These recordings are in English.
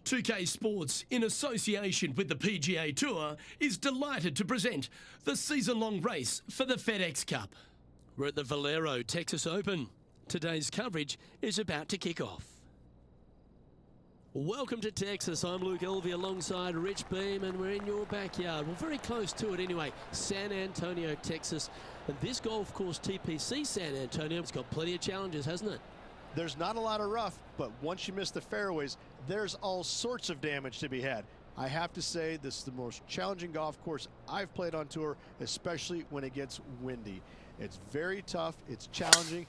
2K Sports, in association with the PGA Tour, is delighted to present the season-long race for the FedEx Cup. We're at the Valero Texas Open. Today's coverage is about to kick off. Welcome to Texas. I'm Luke Elvey alongside Rich Beam, and we're in your backyard. Well, very close to it anyway. San Antonio, Texas. And this golf course, TPC San Antonio, it's got plenty of challenges, hasn't it? There's not a lot of rough, but once you miss the fairways, there's all sorts of damage to be had. I have to say, this is the most challenging golf course I've played on tour, especially when it gets windy. It's very tough, it's challenging,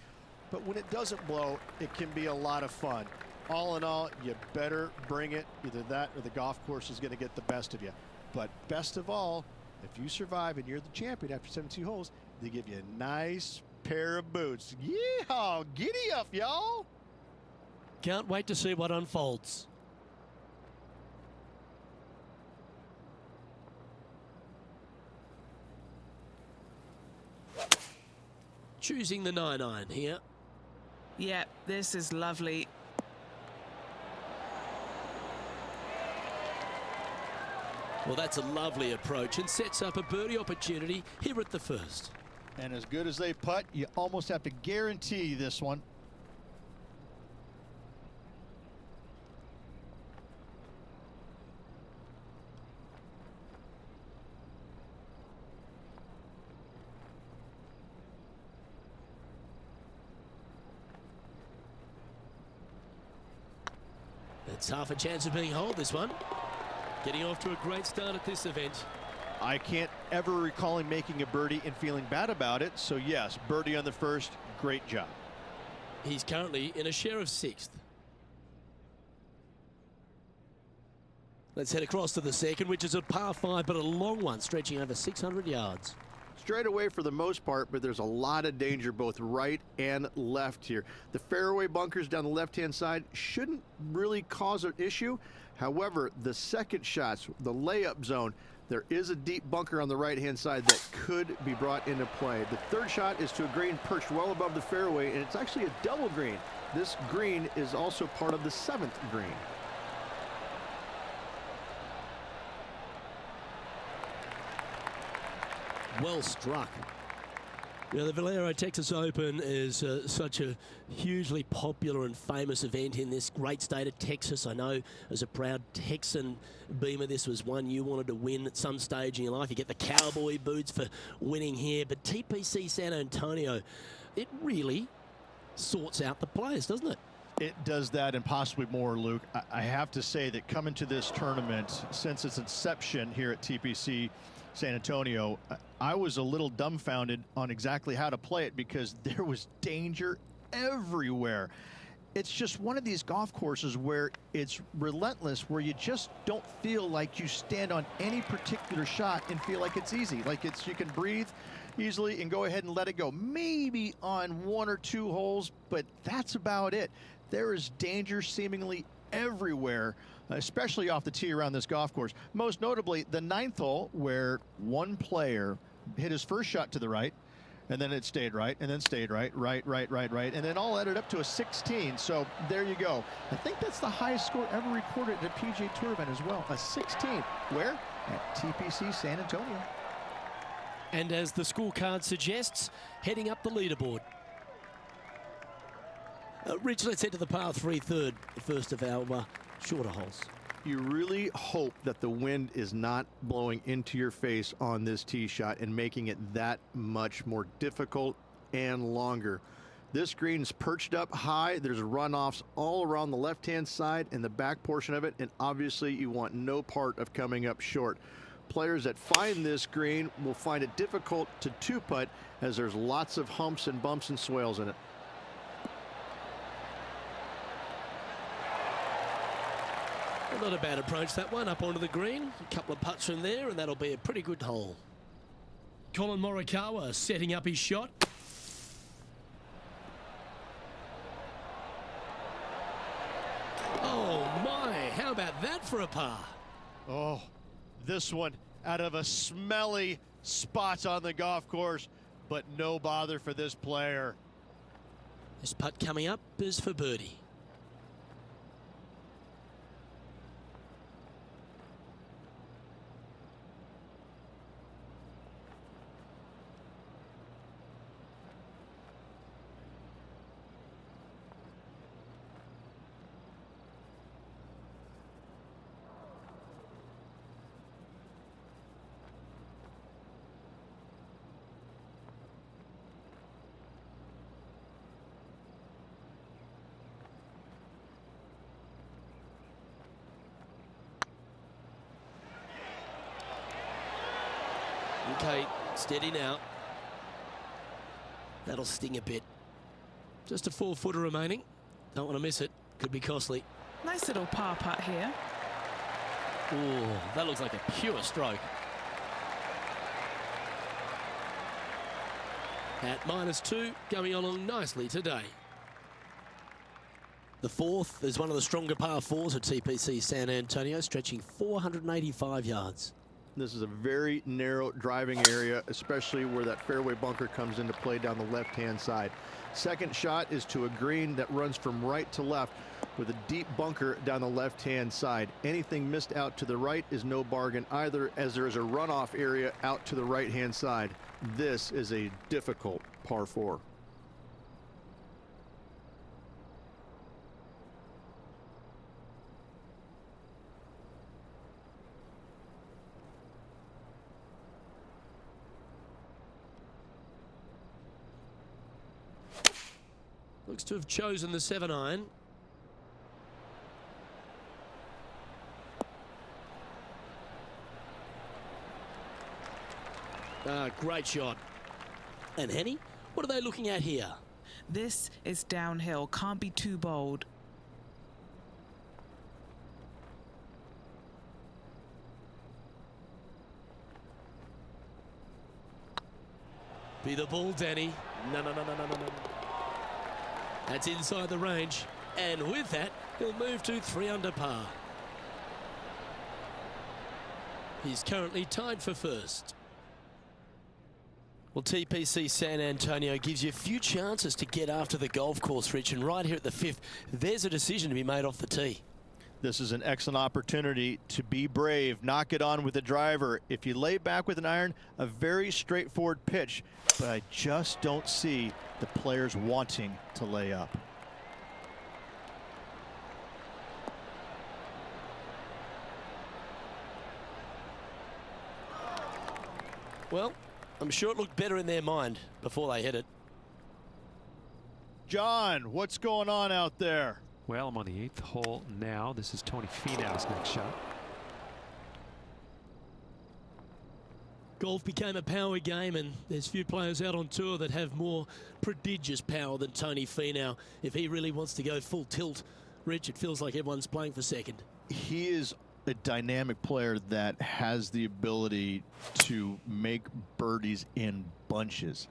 but when it doesn't blow, it can be a lot of fun. All in all, you better bring it. Either that or the golf course is going to get the best of you. But best of all, if you survive and you're the champion after 17 holes, they give you a nice pair of boots. Yeehaw! Giddy up, y'all! Can't wait to see what unfolds. Choosing the 9-iron here. Yeah, this is lovely. Well, that's a lovely approach and sets up a birdie opportunity here at the first. And as good as they putt, you almost have to guarantee this one. It's half a chance of being holed, this one. Getting off to a great start at this event. I can't ever recall him making a birdie and feeling bad about it. So yes, birdie on the first, great job. He's currently in a share of 6th. Let's head across to the second, which is a par 5, but a long one, stretching over 600 yards. Straight away for the most part, but there's a lot of danger both right and left here. The fairway bunkers down the left-hand side shouldn't really cause an issue. However, the second shots, the layup zone, there is a deep bunker on the right-hand side that could be brought into play. The third shot is to a green perched well above the fairway, and it's actually a double green. This green is also part of the 7th green. Well struck. You know, the Valero Texas Open is such a hugely popular and famous event in this great state of Texas. I know as a proud Texan, Beamer, this was one you wanted to win at some stage in your life. You get the cowboy boots for winning here, but TPC San Antonio, it really sorts out the players, doesn't it? It does that and possibly more, Luke. I have to say that coming to this tournament, since its inception here at TPC San Antonio, I was a little dumbfounded on exactly how to play it because there was danger everywhere. It's just one of these golf courses where it's relentless, where you just don't feel like you stand on any particular shot and feel like it's easy, like you can breathe easily and go ahead and let it go. Maybe on 1 or 2 holes, but that's about it. There is danger seemingly everywhere, especially off the tee around this golf course. Most notably, the 9th hole, where one player hit his first shot to the right, and then it stayed right, and then stayed right, and then all added up to a 16. So there you go. I think that's the highest score ever recorded at a PGA Tour event as well, a 16. Where? At TPC San Antonio. And as the scorecard suggests, heading up the leaderboard. Rich, let's head to the par 3 third, the first of our shorter holes. You really hope that the wind is not blowing into your face on this tee shot and making it that much more difficult and longer. This green's perched up high. There's runoffs all around the left-hand side and the back portion of it, and obviously you want no part of coming up short. Players that find this green will find it difficult to two-putt as there's lots of humps and bumps and swales in it. Well, not a bad approach, that one, up onto the green. A couple of putts from there, and that'll be a pretty good hole. Colin Morikawa setting up his shot. Oh, my. How about that for a par? Oh, this one out of a smelly spot on the golf course, but no bother for this player. This putt coming up is for birdie. Okay, steady now. That'll sting a bit. Just a 4-footer remaining. Don't want to miss it. Could be costly. Nice little par putt here. Oh, that looks like a pure stroke. At -2, going along nicely today. The fourth is one of the stronger par 4s at TPC San Antonio, stretching 485 yards. This is a very narrow driving area, especially where that fairway bunker comes into play down the left-hand side. Second shot is to a green that runs from right to left with a deep bunker down the left-hand side. Anything missed out to the right is no bargain either, as there is a runoff area out to the right-hand side. This is a difficult par 4. Looks to have chosen the 7-iron. Great shot. And Henny, what are they looking at here? This is downhill. Can't be too bold. Be the ball, Danny. No. That's inside the range. And with that, he'll move to 3 under par. He's currently tied for first. Well, TPC San Antonio gives you a few chances to get after the golf course, Rich, and right here at the 5th, there's a decision to be made off the tee. This is an excellent opportunity to be brave, knock it on with the driver. If you lay back with an iron, a very straightforward pitch, but I just don't see the players wanting to lay up. Well, I'm sure it looked better in their mind before they hit it. John, what's going on out there? Well, I'm on the 8th hole now. This is Tony Finau's next shot. Golf became a power game, and there's few players out on tour that have more prodigious power than Tony Finau. If he really wants to go full tilt, Rich, it feels like everyone's playing for second. He is a dynamic player that has the ability to make birdies in bunches.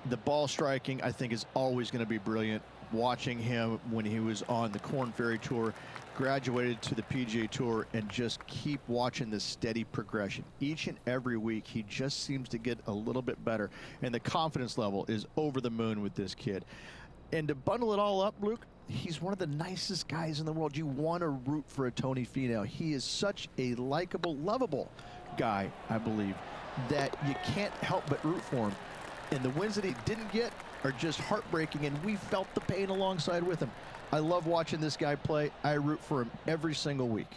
The ball striking, I think, is always going to be brilliant. Watching him when he was on the Korn Ferry Tour, graduated to the PGA Tour, and just keep watching this steady progression. Each and every week, he just seems to get a little bit better, and the confidence level is over the moon with this kid. And to bundle it all up, Luke, he's one of the nicest guys in the world. You want to root for a Tony Finau. He is such a likable, lovable guy, I believe, that you can't help but root for him. And the wins that he didn't get are just heartbreaking, and we felt the pain alongside with him. I love watching this guy play. I root for him every single week.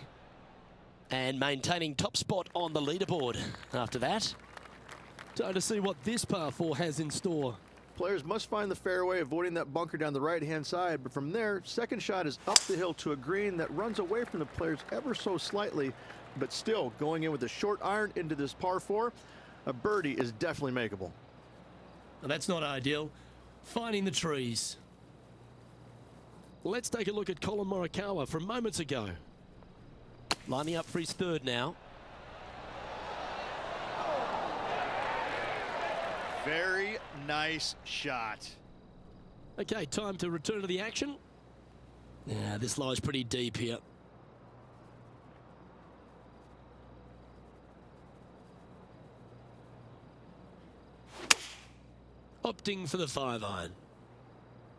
And maintaining top spot on the leaderboard after that. Time to see what this par 4 has in store. Players must find the fairway, avoiding that bunker down the right-hand side. But from there, second shot is up the hill to a green that runs away from the players ever so slightly, but still going in with a short iron into this par 4. A birdie is definitely makeable. Well, that's not ideal. Finding the trees. Let's take a look at Colin Morikawa from moments ago. Lining up for his 3rd now. Very nice shot. Okay, time to return to the action. Yeah, this lies pretty deep here. Opting for the 5-iron.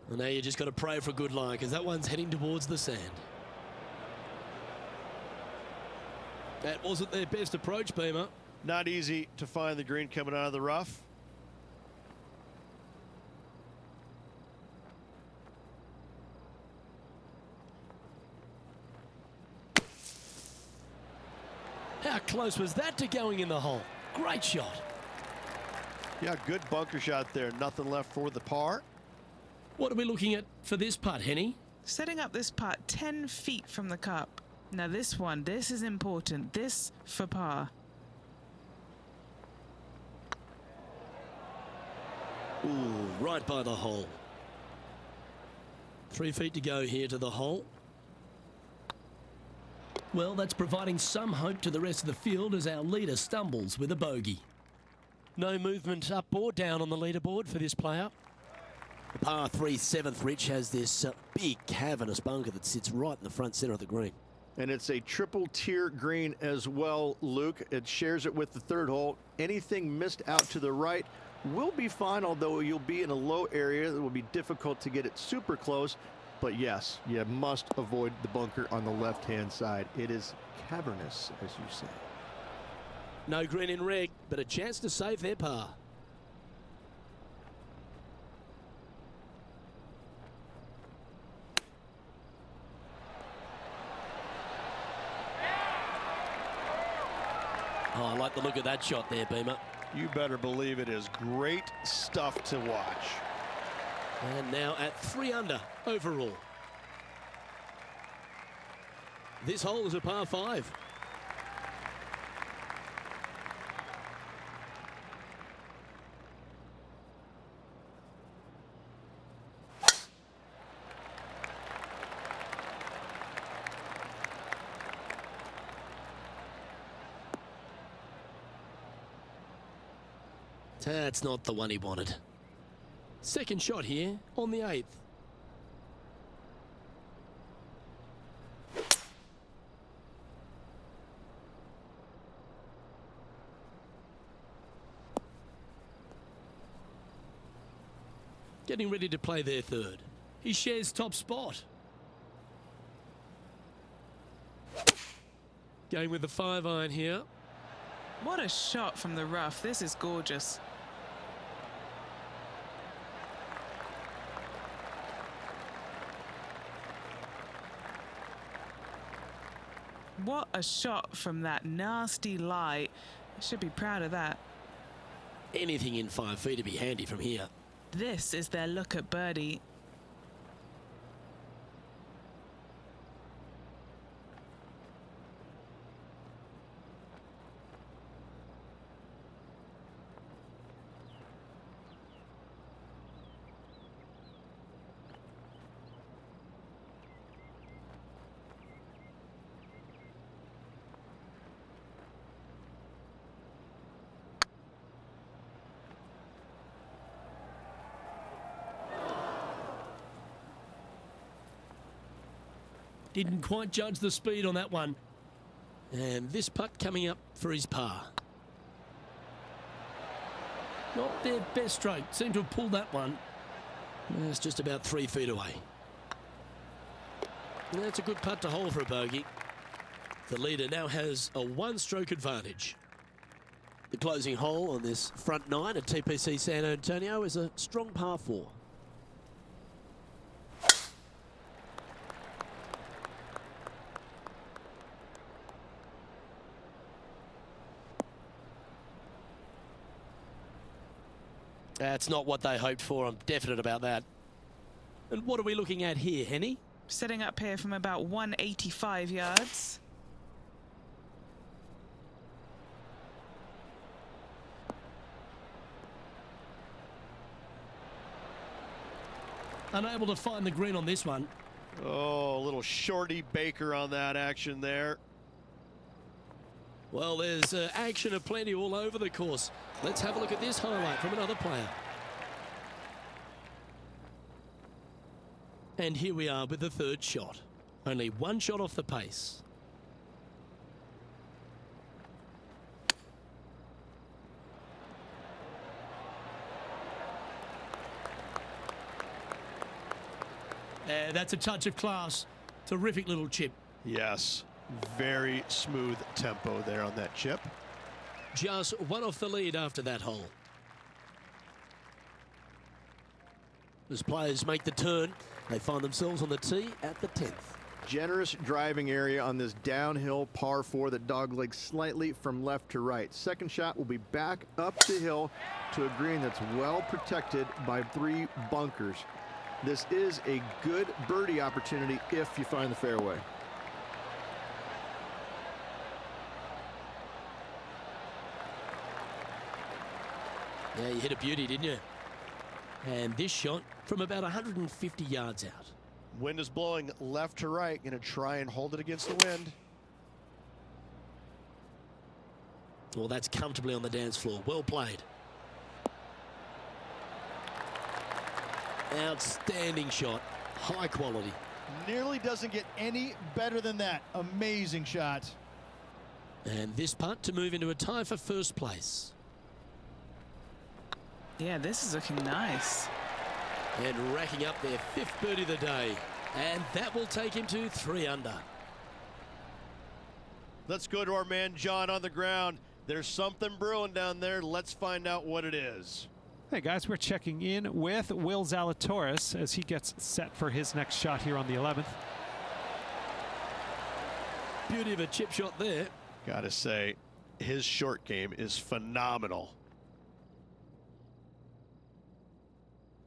Well, now you just got to pray for a good lie, because that one's heading towards the sand. That wasn't their best approach, Beamer. Not easy to find the green coming out of the rough. How close was that to going in the hole? Great shot. Yeah, good bunker shot there. Nothing left for the par. What are we looking at for this putt, Henny? Setting up this putt 10 feet from the cup. Now this one, this is important. This for par. Ooh, right by the hole. 3 feet to go here to the hole. Well, that's providing some hope to the rest of the field as our leader stumbles with a bogey. No movement up or down on the leaderboard for this player. The par 3 7th, Rich, has this big cavernous bunker that sits right in the front centre of the green. And it's a triple tier green as well, Luke. It shares it with the third hole. Anything missed out to the right will be fine, although you'll be in a low area that will be difficult to get it super close. But yes, you must avoid the bunker on the left-hand side. It is cavernous, as you say. No green in red, but a chance to save their par. Oh, I like the look of that shot there, Beamer. You better believe it is great stuff to watch. And now at 3 under overall. This hole is a par 5. That's not the one he wanted. Second shot here on the 8th. Getting ready to play their third. He shares top spot. Going with the 5-iron here. What a shot from the rough. This is gorgeous. What a shot from that nasty lie. I should be proud of that. Anything in 5 feet to be handy from here. This is their look at birdie. Didn't quite judge the speed on that one. And this putt coming up for his par. Not their best stroke. Seem to have pulled that one. It's just about 3 feet away. That's a good putt to hold for a bogey. The leader now has a 1-stroke advantage. The closing hole on this front 9 at TPC San Antonio is a strong par 4. That's not what they hoped for. I'm definite about that. And what are we looking at here, Henny? Setting up here from about 185 yards. Unable to find the green on this one. Oh, a little shorty Baker on that action there. Well, there's action aplenty all over the course. Let's have a look at this highlight from another player. And here we are with the third shot. Only 1 shot off the pace. That's a touch of class. Terrific little chip. Yes, very smooth tempo there on that chip. Just 1 off the lead after that hole. As players make the turn, they find themselves on the tee at the 10th. Generous driving area on this downhill par 4 that doglegs slightly from left to right. Second shot will be back up the hill to a green that's well protected by 3 bunkers. This is a good birdie opportunity if you find the fairway. Yeah, you hit a beauty, didn't you? And this shot from about 150 yards out. Wind is blowing left to right. Going to try and hold it against the wind. Well, that's comfortably on the dance floor. Well played. Outstanding shot. High quality. Nearly doesn't get any better than that. Amazing shot. And this putt to move into a tie for first place. Yeah, this is looking nice. And racking up their 5th birdie of the day. And that will take him to 3 under. Let's go to our man John on the ground. There's something brewing down there. Let's find out what it is. Hey guys, we're checking in with Will Zalatoris as he gets set for his next shot here on the 11th. Beauty of a chip shot there. Gotta say, his short game is phenomenal.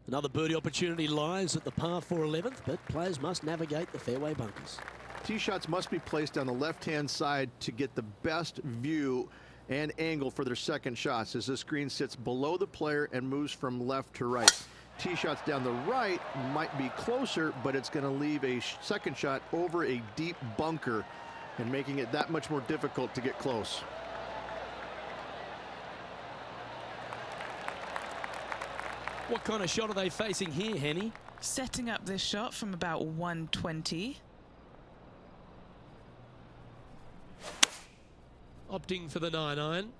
Another birdie opportunity lies at the par 4 11th, but players must navigate the fairway bunkers. Tee shots must be placed on the left-hand side to get the best view and angle for their second shots as this green sits below the player and moves from left to right. Tee shots down the right might be closer, but it's going to leave a second shot over a deep bunker and making it that much more difficult to get close. What kind of shot are they facing here, Henny? Setting up this shot from about 120. Opting for the 9-iron.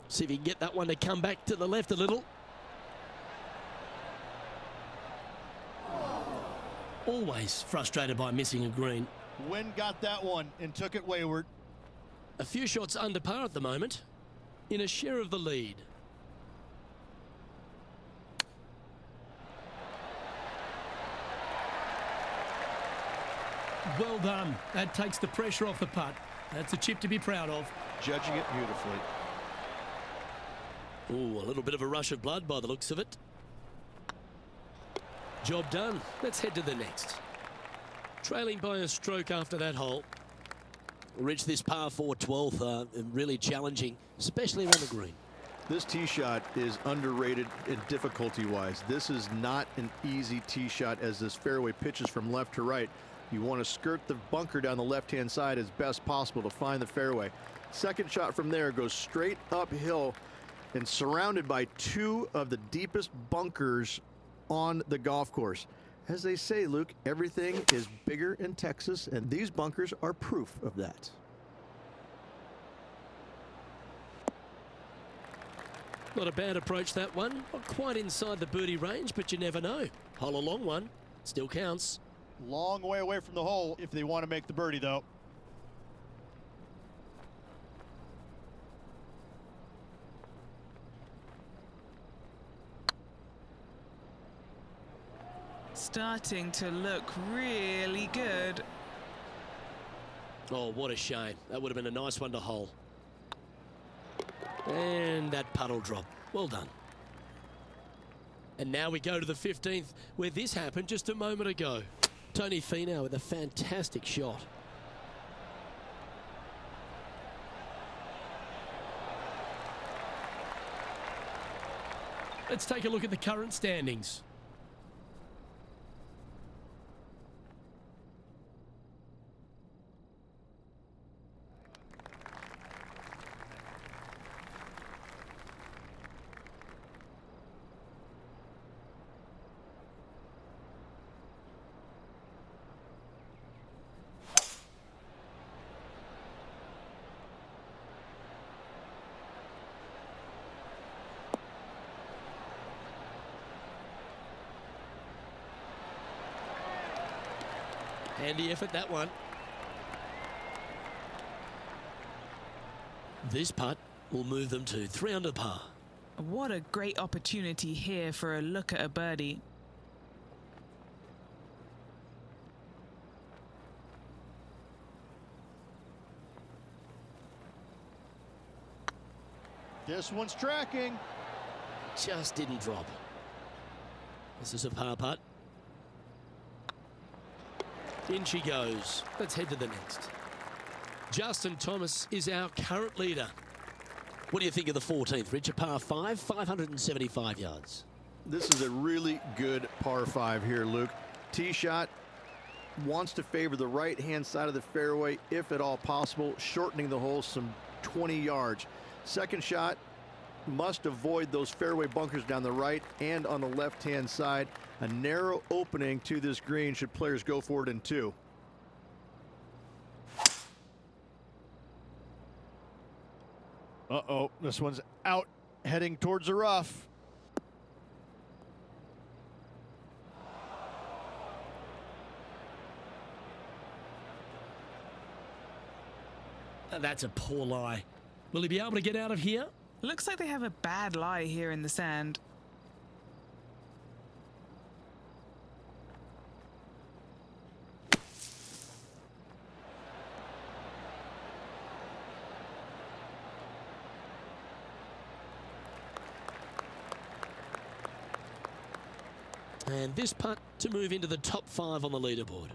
See if he can get that one to come back to the left a little. Always frustrated by missing a green. Wind got that one and took it wayward. A few shots under par at the moment, in a share of the lead. Well done. That takes the pressure off the putt. That's a chip to be proud of. Judging it beautifully. Ooh, a little bit of a rush of blood by the looks of it. Job done. Let's head to the next. Trailing by a stroke after that hole. Reached this par 4 12th, really challenging, especially around the green. This tee shot is underrated in difficulty-wise. This is not an easy tee shot as this fairway pitches from left to right. You want to skirt the bunker down the left-hand side as best possible to find the fairway. Second shot from there goes straight uphill and surrounded by 2 of the deepest bunkers on the golf course. As they say, Luke, everything is bigger in Texas, and these bunkers are proof of that. Not a bad approach, that one. Not quite inside the birdie range, but you never know. Hole a long one. Still counts. Long way away from the hole if they want to make the birdie, though. Starting to look really good. Oh, what a shame. That would have been a nice one to hole. And that puddle drop. Well done. And now we go to the 15th, where this happened just a moment ago. Tony Finau with a fantastic shot. Let's take a look at the current standings. Handy effort, that one. This putt will move them to 3 under par. What a great opportunity here for a look at a birdie. This one's tracking. Just didn't drop. This is a par putt. In she goes. Let's head to the next. Justin Thomas is our current leader. What do you think of the 14th, Rich? A par 5, 575 yards. This is a really good par 5 here, Luke. Tee shot wants to favor the right-hand side of the fairway, if at all possible, shortening the hole some 20 yards. Second shot must avoid those fairway bunkers down the right and on the left-hand side. A narrow opening to this green should players go for it in 2. Uh-oh, this one's out, heading towards the rough. That's a poor lie. Will he be able to get out of here? Looks like they have a bad lie here in the sand. And this putt to move into the top 5 on the leaderboard.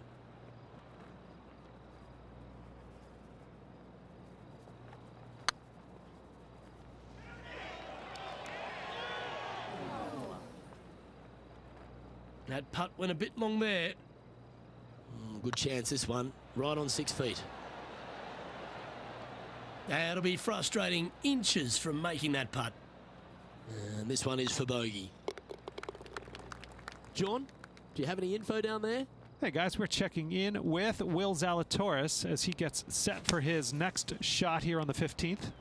That putt went a bit long there. Good chance this one, right on 6 feet. That'll be frustrating, inches from making that putt. And this one is for bogey. John, do you have any info down there? Hey guys, we're checking in with Will Zalatoris as he gets set for his next shot here on the 15th.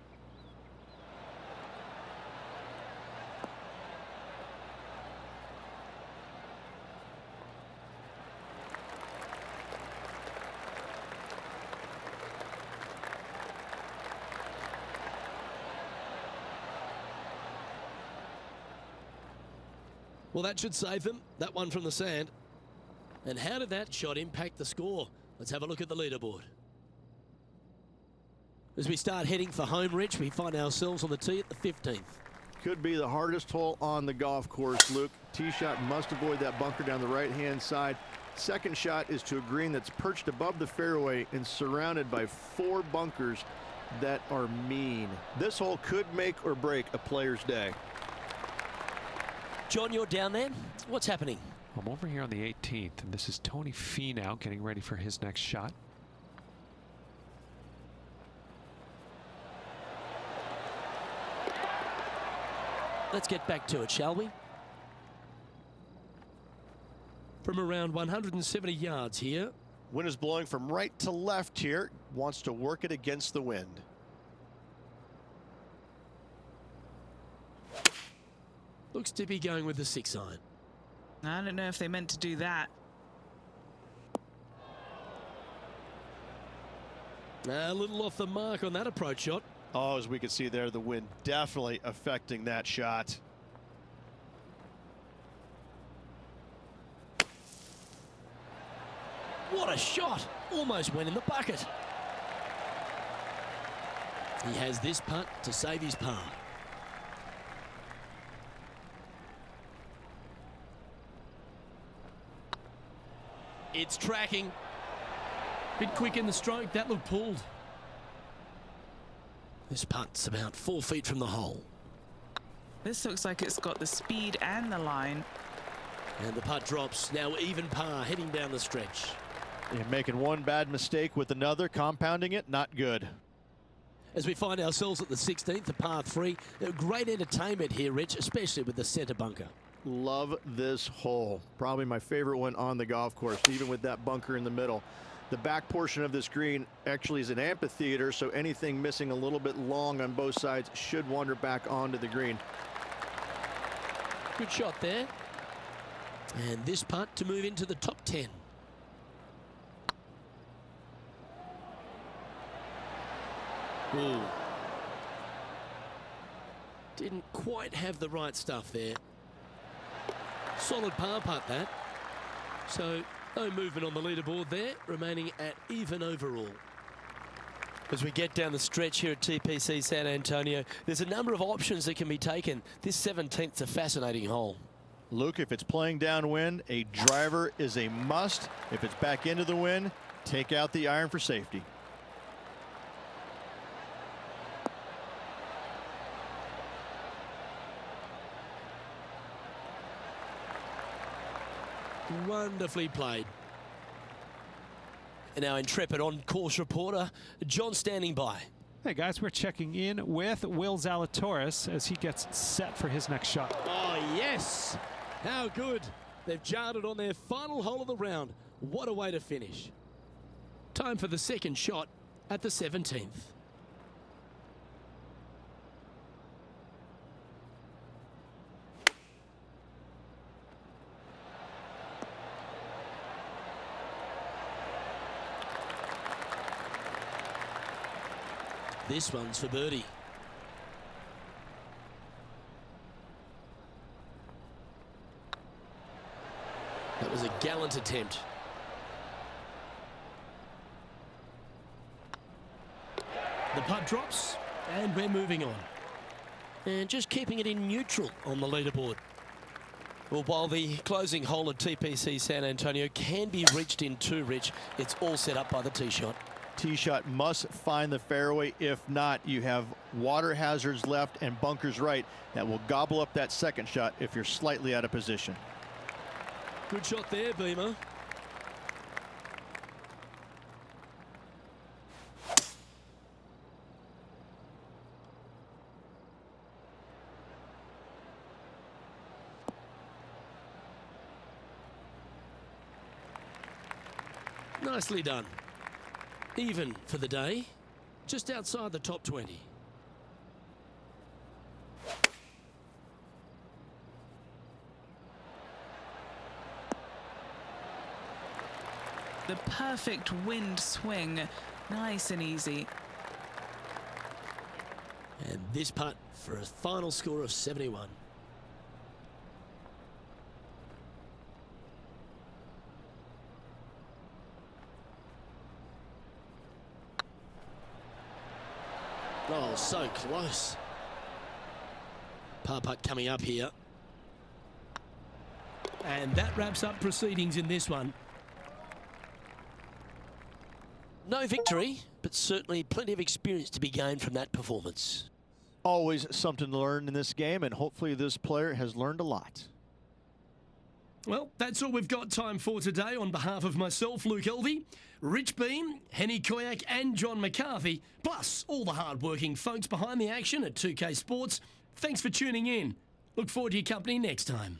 Well, that should save them, that one from the sand. And how did that shot impact the score? Let's have a look at the leaderboard. As we start heading for home, Rich, we find ourselves on the tee at the 15th. Could be the hardest hole on the golf course, Luke. Tee shot must avoid that bunker down the right-hand side. Second shot is to a green that's perched above the fairway and surrounded by 4 bunkers that are mean. This hole could make or break a player's day. John, you're down there. What's happening? I'm over here on the 18th, and this is Tony Finau getting ready for his next shot. Let's get back to it, shall we? From around 170 yards here. Wind is blowing from right to left here. Wants to work it against the wind. Looks to be going with the 6 iron. I don't know if they meant to do that. A little off the mark on that approach shot. Oh, as we can see there, the wind definitely affecting that shot. What a shot! Almost went in the bucket. He has this putt to save his par. It's tracking. Bit quick in the stroke. That looked pulled. This putt's about 4 feet from the hole. This looks like it's got the speed and the line. And the putt drops. Now even par heading down the stretch. And making one bad mistake with another, compounding it, not good. As we find ourselves at the 16th, the par 3. Great entertainment here, Rich, especially with the centre bunker. Love this hole. Probably my favorite one on the golf course, even with that bunker in the middle. The back portion of this green actually is an amphitheater, so anything missing a little bit long on both sides should wander back onto the green. Good shot there. And this putt to move into the top 10. Ooh. Didn't quite have the right stuff there. Solid par putt that. So no movement on the leaderboard there, remaining at even overall. As we get down the stretch here at TPC San Antonio, there's a number of options that can be taken. This 17th's a fascinating hole. Luke, if it's playing downwind, a driver is a must. If it's back into the wind, take out the iron for safety. Wonderfully played. And our intrepid on-course reporter, John, standing by. Hey guys, we're checking in with Will Zalatoris as he gets set for his next shot. Oh, yes. How good. They've jarred it on their final hole of the round. What a way to finish. Time for the second shot at the 17th. This one's for birdie. That was a gallant attempt. The putt drops, and we're moving on. And just keeping it in neutral on the leaderboard. Well, while the closing hole at TPC San Antonio can be reached in two, Rich, it's all set up by the tee shot. Tee shot must find the fairway. If not, you have water hazards left and bunkers right that will gobble up that second shot if you're slightly out of position. Good shot there, Beamer. Nicely done. Even for the day, just outside the top 20. The perfect wind swing, nice and easy. And this putt for a final score of 71. Oh, so close. Par putt coming up here. And that wraps up proceedings in this one. No victory, but certainly plenty of experience to be gained from that performance. Always something to learn in this game, and hopefully this player has learned a lot. Well, that's all we've got time for today. On behalf of myself, Luke Elvey, Rich Beam, Henny Koyak and John McCarthy, plus all the hard-working folks behind the action at 2K Sports, thanks for tuning in. Look forward to your company next time.